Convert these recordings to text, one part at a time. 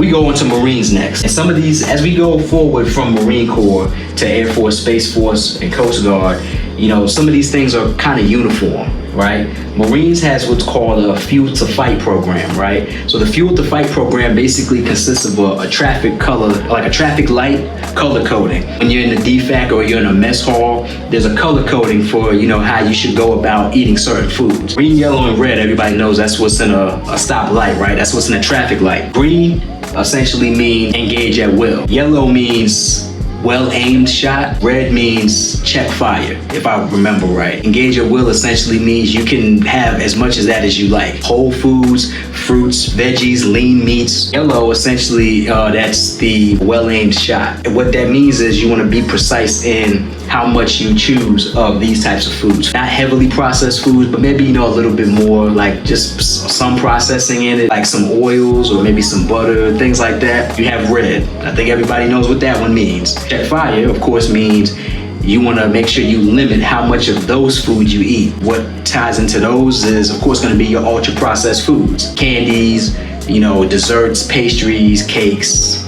We go into Marines next. And some of these, as we go forward from Marine Corps to Air Force, Space Force, and Coast Guard, you know, some of these things are kind of uniform, right? Marines has what's called a Fuel to Fight program, right? So the Fuel to Fight program basically consists of a traffic color, like a traffic light color coding. When you're in the DFAC or you're in a mess hall, there's a color coding for, you know, how you should go about eating certain foods. Green, yellow, and red, everybody knows that's what's in a stop light, right? That's what's in a traffic light. Green essentially means engage at will. Yellow means well-aimed shot. Red means check fire, if I remember right. Engage at will essentially means you can have as much of that as you like. Whole foods, fruits, veggies, lean meats. Yellow, essentially, that's the well-aimed shot. And what that means is you want to be precise in how much you choose of these types of foods. Not heavily processed foods, but maybe, you know, a little bit more like just some processing in it, like some oils or maybe some butter, things like that. You have red. I think everybody knows what that one means. Check fire, of course, means you want to make sure you limit how much of those foods you eat. What ties into those is, of course, going to be your ultra processed foods, candies, you know, desserts, pastries, cakes,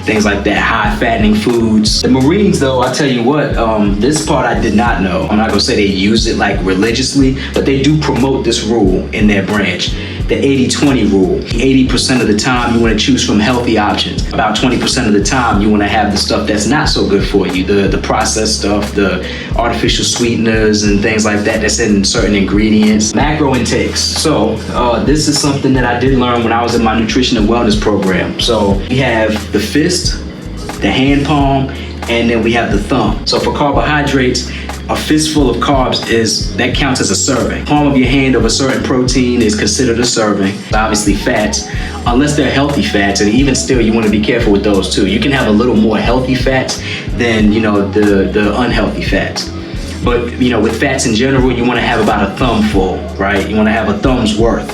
things like that, high fattening foods. The Marines, though, I tell you what, this part I did not know. I'm not gonna say they use it like religiously, but they do promote this rule in their branch. The 80-20 rule. 80% of the time you want to choose from healthy options. About 20% of the time you want to have the stuff that's not so good for you. The processed stuff, the artificial sweeteners and things like that that's in certain ingredients. Macro intakes. So this is something that I did learn when I was in my nutrition and wellness program. So we have the fist, the hand palm, and then we have the thumb. So for carbohydrates, a fistful of carbs that counts as a serving. Palm of your hand of a certain protein is considered a serving. Obviously fats, unless they're healthy fats, and even still you want to be careful with those too. You can have a little more healthy fats than, you know, the unhealthy fats. But, you know, with fats in general, you want to have about a thumb full, right? You want to have a thumb's worth.